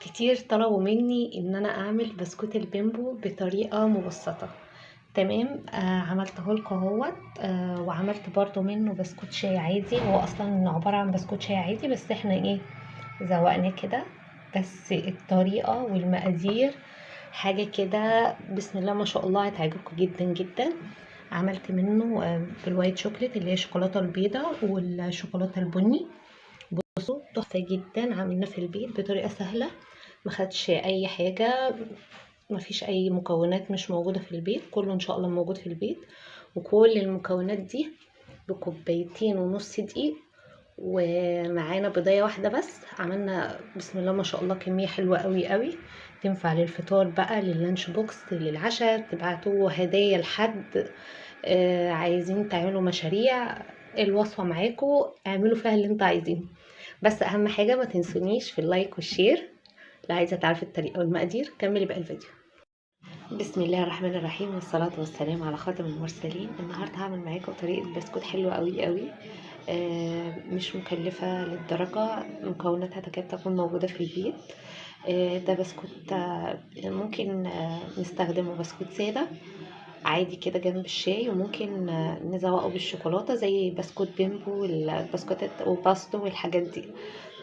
كتير طلبوا مني ان انا اعمل بسكوت البيمبو بطريقة مبسطة. تمام. عملته لكم اهوت. وعملت برضو منه بسكوت شاي عادي، هو اصلا عبارة عن بسكوت شاي عادي، بس احنا ايه زوقناه كده. بس الطريقة والمقادير حاجة كده بسم الله ما شاء الله هتعجبكم جدا جدا. عملت منه بالوايت شوكليت اللي هي الشوكولاتة البيضاء والشوكولاتة البني. بصوا تحفة جدا، عاملينه في البيت بطريقة سهلة، ما خدش اي حاجة، ما فيش اي مكونات مش موجودة في البيت، كله ان شاء الله موجود في البيت. وكل المكونات دي بكوبايتين ونص دقيق، ومعانا بيضاية واحدة بس. عملنا بسم الله ما شاء الله كمية حلوة قوي قوي، تنفع للفطار بقى، لللانش بوكس، للعشاء، تبعتوه هدايا لحد. عايزين تعملوا مشاريع، الوصفة معاكم، اعملوا فيها اللي انتوا عايزينه. بس اهم حاجة ما تنسونيش في اللايك والشير. لا عايزة تعرفي الطريقة والمقادير كملي بقى الفيديو. بسم الله الرحمن الرحيم، والصلاة والسلام على خاتم المرسلين. النهاردة هعمل معاكم طريقة بسكوت حلوة قوي قوي. مش مكلفة للدرجة، مكوناتها تكاد تكون موجودة في البيت. ده بسكوت ممكن نستخدمه بسكوت سادة عادي كده جنب الشاي، وممكن نزوقه بالشوكولاتة زي بسكوت بيمبو والبسكوتات وباستو والحاجات دي.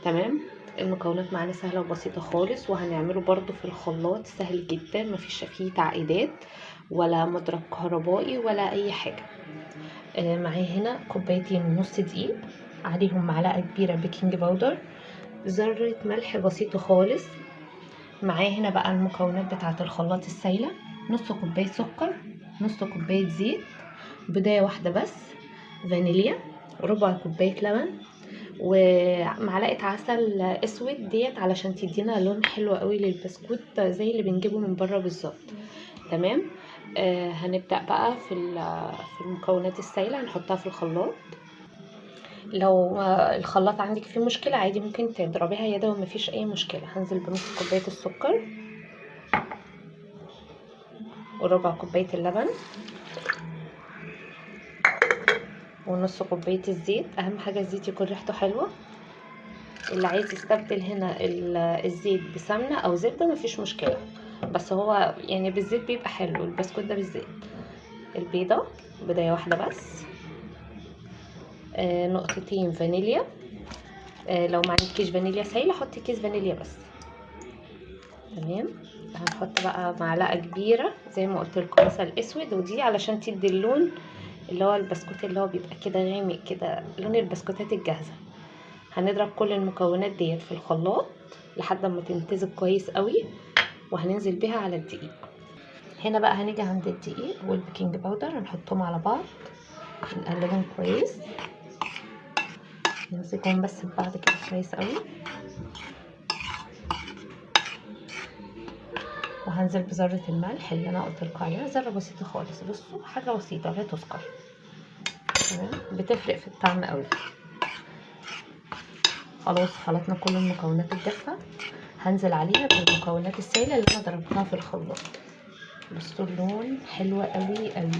تمام. المكونات معانا سهلة وبسيطة خالص، وهنعمله برضو في الخلاط سهل جدا، مفيش فيه تعقيدات ولا مضرب كهربائي ولا اي حاجة. معايا هنا كوبايتين ونص دقيق، عليهم معلقة كبيرة بيكنج باودر، ذرة ملح بسيطة خالص. معايا هنا بقى المكونات بتاعة الخلاط السايلة: نص كوباية سكر، نص كوباية زيت، بيضاية واحدة بس، فانيليا، ربع كوباية لبن، ومعلقة عسل اسود ديت علشان تدينا لون حلو قوي للبسكوت زي اللي بنجيبه من بره بالظبط. تمام. هنبدأ بقى في المكونات السائلة، هنحطها في الخلاط. لو الخلاط عندك فيه مشكلة عادي ممكن تضربيها يدوي، مفيش اي مشكلة. هنزل بنص كوباية السكر، وربع كوباية اللبن، ونص كوباية الزيت. اهم حاجة الزيت يكون ريحته حلوة. اللي عايز يستبدل هنا الزيت بسمنة او زبدة مفيش مشكلة، بس هو يعني بالزيت بيبقى حلو البسكوت ده بالزيت. البيضة بيضاية واحدة بس، نقطتين فانيليا. لو ما عندكيش فانيليا سايلة حطي كيس فانيليا بس. تمام. هنحط بقى معلقة كبيرة زي ما قلت لكم عسل اسود، ودي علشان تدي اللون اللي هو البسكوت اللي هو بيبقى كده غامق كده، لون البسكوتات الجاهزة. هنضرب كل المكونات ديت في الخلاط لحد ما تمتزج كويس قوي، وهننزل بيها على الدقيق. هنا بقى هنيجي عند الدقيق والبيكنج باودر، هنحطهم على بعض، نقلبهم كويس، نمسكهم بس ببعض كده كويس قوي. وهنزل بذرة الملح اللي انا قلت لكم عليها، ذرة بسيطة خالص، بصوا حاجة بسيطة لا تذكر. تمام، بتفرق في الطعم قوي. خلاص خلطنا كل المكونات الجافة، هنزل عليها بالمكونات السائلة اللي انا ضربتها في الخلاط. بصوا اللون حلو قوي قوي،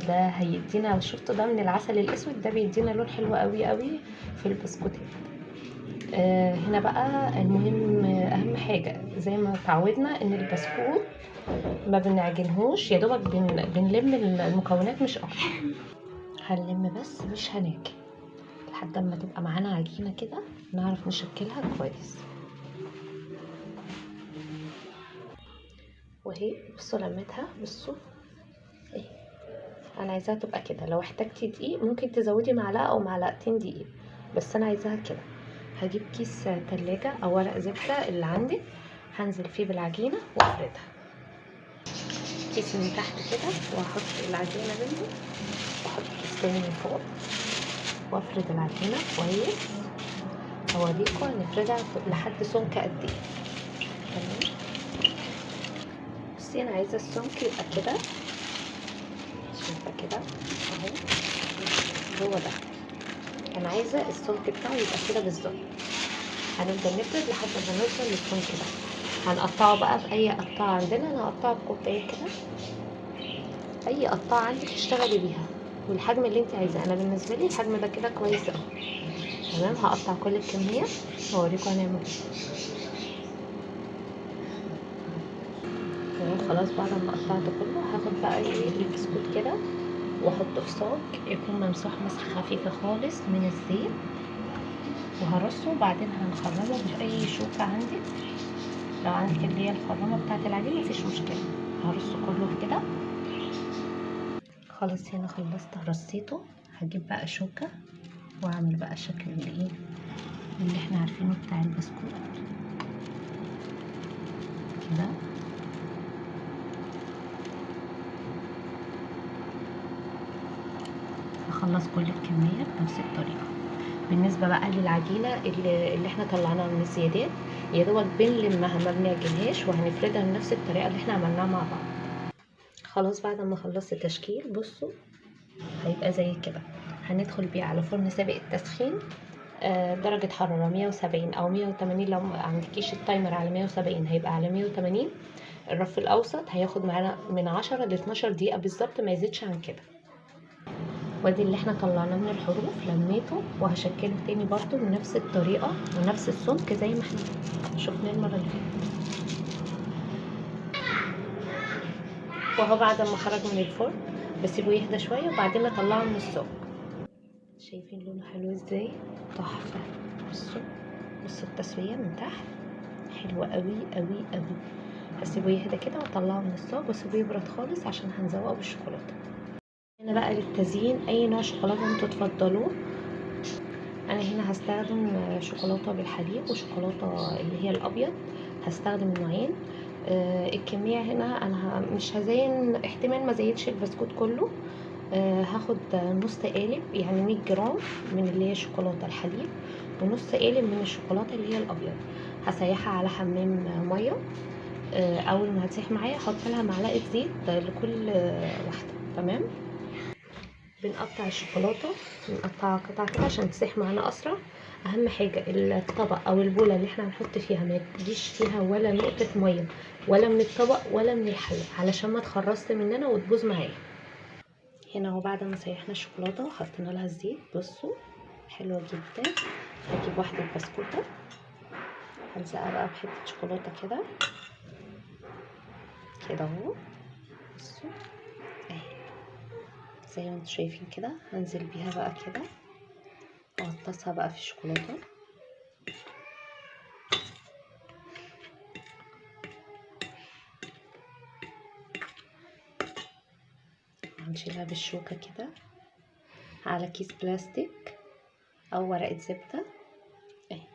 ده هيدينا، شفتوا ده من العسل الاسود، ده بيدينا لون حلو قوي قوي في البسكوتات. هنا بقى المهم، اهم حاجة زي ما اتعودنا ان البسكوت ما بنعجنهوش، يا دوبك بنلم المكونات مش اكتر. هنلم بس مش هنعجن، لحد ما تبقى معانا عجينة كده نعرف نشكلها كويس. وهي بصوا لمتها، بصوا ايه، انا عايزاها تبقى كده. لو احتاجتي دقيق ممكن تزودي معلقة او معلقتين دقيق، بس انا عايزاها كده. هجيب كيس تلاجة او ورق زبدة اللي عندي، هنزل فيه بالعجينة وافردها كيس من تحت كده، وهحط العجينة منه، واحط كيس تاني من فوق، وافرد العجينة كويس. هوريكم هنفردها لحد سمك قد ايه. تمام. بصي انا عايزة السمك يبقى كده، شايفة كده اهو، هو ده انا عايزة السمك بتاعه يبقى كده بالظبط. هنفضل نفرد لحد ما نوصل للسمك ده. هنقطعه بقى بأي قطاعة عندنا، انا هقطعه بكوباية كده، اي قطاعة عندك اشتغلي بيها والحجم اللي انت عايزاه. انا بالنسبة لي الحجم ده كده كويس اوي. تمام. هقطع كل الكمية واوريكم هنعمل ايه. خلاص بعد ما قطعت كله هاخد بقى البسكوت كده واحطه في صاج يكون ممسوح مسحه خفيفه خالص من الزيت، وهرصه وبعدين هنخرمه بأي شوكة عندك. لو عندك اللي هي الخرامة بتاعة العجين مفيش مشكلة. هرصه كله كده. خلاص هنا خلصت رصيته. هجيب بقى شوكة واعمل بقى شكل اللي احنا عارفينه بتاع البسكوت كده. هخلص كل الكمية بنفس الطريقة. بالنسبة بقى للعجينة اللي احنا طلعناها من الزيادات، يا دوبك بنلمها ما بنعجنهاش وهنفردها بنفس الطريقة اللي احنا عملناها مع بعض. خلاص بعد ما خلصت تشكيل بصوا هيبقى زي كده. هندخل بيه على فرن سابق التسخين، درجة حرارة 170 أو 180. لو ما عندكيش التايمر على 170 هيبقى على 180. الرف الأوسط هياخد معانا من 10 ل 12 دقيقة بالظبط، ما يزيدش عن كده. وادي اللي احنا طلعناه من الحروف لميته وهشكله تاني برضو بنفس الطريقة ونفس السمك زي ما احنا شفناه المرة اللي فاتت. وهو بعد ما خرج من الفرن بسيبه يهدى شوية وبعدين اطلعه من السمك. شايفين لونه حلو ازاي؟ تحفة. بصوا التسوية من تحت حلوة قوي قوي قوي. هسيبه يهدى كده واطلعه من الصاج واسيبه يبرد خالص عشان هنزوقه بالشوكولاتة. هنا بقى للتزيين اي نوع شوكولاتة انتوا تفضلوه. انا هنا هستخدم شوكولاتة بالحليب وشوكولاتة اللي هي الابيض، هستخدم النوعين. الكمية هنا انا مش هزين، احتمال ما زيدش البسكوت كله. هاخد نص قالب يعني 100 جرام من اللي هي الشوكولاتة الحليب ونص قالب من الشوكولاتة اللي هي الابيض. هسيحها على حمام مية. اول ما هتسيح معايا احط لها معلقة زيت لكل واحدة. تمام. بنقطع الشوكولاتة، بنقطعها قطع كده عشان تسيح معانا اسرع. اهم حاجة الطبق او البولة اللي احنا هنحط فيها ما تجيش فيها ولا نقطة مية ولا من الطبق ولا من الحلة علشان ما تخرصت مننا وتبوظ معايا. هنا اهو بعد ما سيحنا الشوكولاتة وحطينا لها الزيت بصوا حلوة جدا. هجيب واحدة بسكوتة هلزقها بقى بحتة شوكولاتة كده كده اهو. بصوا اهي زي ما انتوا شايفين كده. هنزل بيها بقى كده واغطسها بقى في الشوكولاتة. هنشيلها بالشوكة كده على كيس بلاستيك او ورقة زبدة اهي.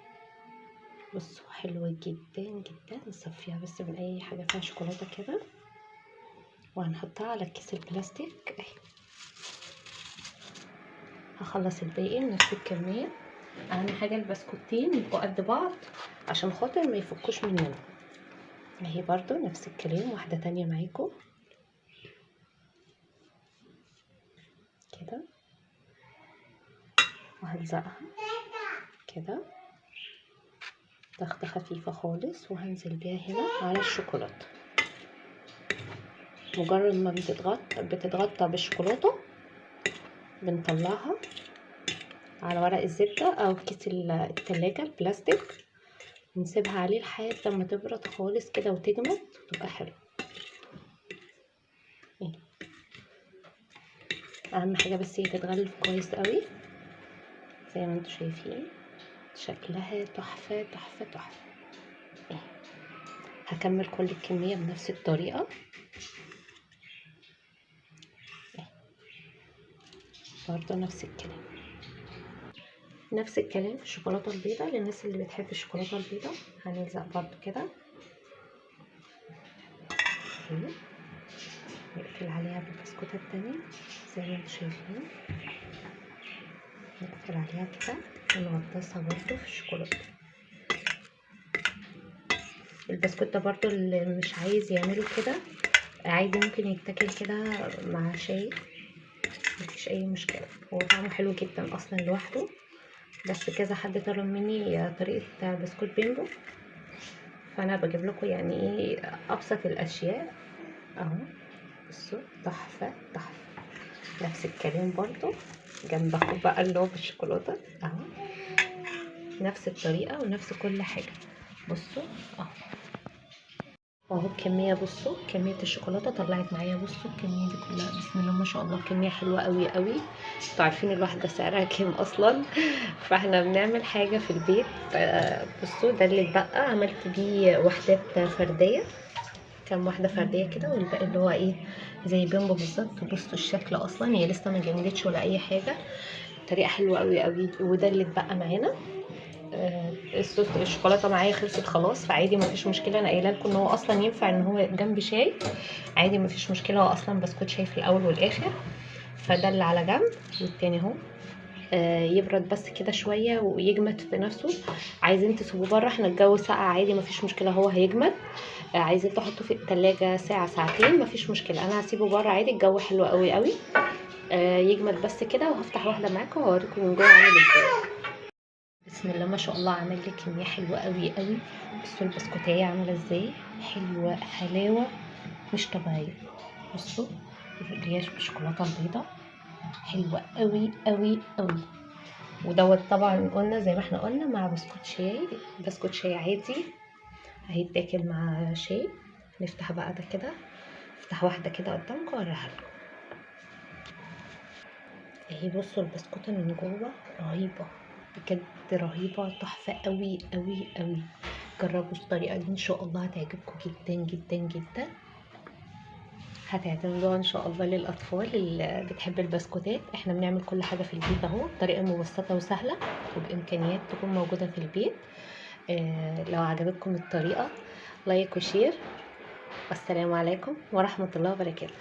بصوا حلوة جدا جدا. نصفيها بس من اي حاجة فيها شوكولاتة كده وهنحطها على كيس البلاستيك اهي. هخلص الباقي نفس الكمية. اهم حاجة البسكوتين يبقوا قد بعض عشان خاطر ما يفكوش مننا اهي. برضو نفس الكلام واحدة تانية معاكم كده وهلزقها كده ضغطة خفيفة خالص وهنزل بيها هنا على الشوكولاتة. مجرد ما بتتغطى بالشوكولاتة بنطلعها على ورق الزبدة او كيس التلاجة البلاستيك، نسيبها عليه لحد لما تبرد خالص كده وتجمد وتبقى حلوة. اهم حاجة بس هي تتغلف كويس قوي زي ما انتوا شايفين. شكلها تحفة تحفة تحفة. هكمل كل الكمية بنفس الطريقة. برضو نفس الكلام نفس الكلام في الشوكولاتة البيضاء. للناس اللي بتحب الشوكولاتة البيضاء هنلزق برضو كده نقفل عليها بالبسكوتة التانية زي ما انتوا شايفين. نقفل عليها كده ونغطسها برضو في الشوكولاتة. البسكوت ده برضو اللي مش عايز يعمله كده عادي ممكن يتاكل كده مع شاي مفيش اي مشكلة. هو طعمه حلو جدا اصلا لوحده، بس كذا حد طلب مني طريقة بسكوت بيمبو فانا بجيب لكم يعني ايه ابسط الاشياء اهو. بصوا تحفة تحفة. نفس الكلام برضو جنب اخوه بقى اللي هو بالشوكولاتة اهو. نفس الطريقة ونفس كل حاجة. بصوا اهو اهو الكميه، بصوا كميه الشوكولاته طلعت معايا، بصوا الكميه دي كلها، بسم الله ما شاء الله، كميه حلوه قوي قوي. انتوا عارفين الواحده سعرها كام اصلا؟ فاحنا بنعمل حاجه في البيت. بصوا ده اللي اتبقى عملت بيه وحدات فرديه، كام واحده فرديه كده، والباقي اللي هو ايه زي بيمبو بالظبط. بصوا الشكل اصلا هي لسه ما جمدتش ولا اي حاجه، طريقه حلوه قوي قوي. وده اللي اتبقى معانا. الصوص الشوكولاته معايا خلصت خلاص، فعادي مفيش مشكله. انا قايله لكم ان هو اصلا ينفع ان هو جنب شاي عادي، مفيش مشكله. هو اصلا بسكوت شاي في الاول والاخر. فده اللي على جنب، والتاني اهو يبرد بس كده شويه ويجمد في نفسه. عايزين تسيبوه بره، احنا الجو ساقع عادي مفيش مشكله، هو هيجمد. عايزين تحطوه في التلاجة ساعه ساعتين مفيش مشكله، انا هسيبه بره عادي، الجو حلو قوي قوي. يجمد بس كده، وهفتح واحده معاكم وهوريكم من جوه عامل ازاي. بسم الله ما شاء الله، عمل لي كميه حلوه قوي قوي. بصوا البسكوتيه عامله ازاي، حلوه حلاوه مش طبيعيه. بصوا اللي هي بالشوكولاته البيضاء، حلوه قوي قوي قوي. ودوت طبعا قلنا زي ما احنا قلنا مع بسكوت شاي، بسكوت شاي عادي هيتاكل مع شاي. نفتح بقى ده كده، افتح واحده كده قدامكم اوريها لكم اهي. بصوا البسكوته من جوه رهيبه بجد، رهيبه تحفه قوي قوي قوي. جربوا الطريقه دي ان شاء الله هتعجبكم جدا جدا جدا، هتعتمدوها ان شاء الله للاطفال اللي بتحب البسكوتات. احنا بنعمل كل حاجه في البيت اهو بطريقه مبسطه وسهله، وبامكانيات تكون موجوده في البيت. لو عجبتكم الطريقه لايك وشير، والسلام عليكم ورحمه الله وبركاته.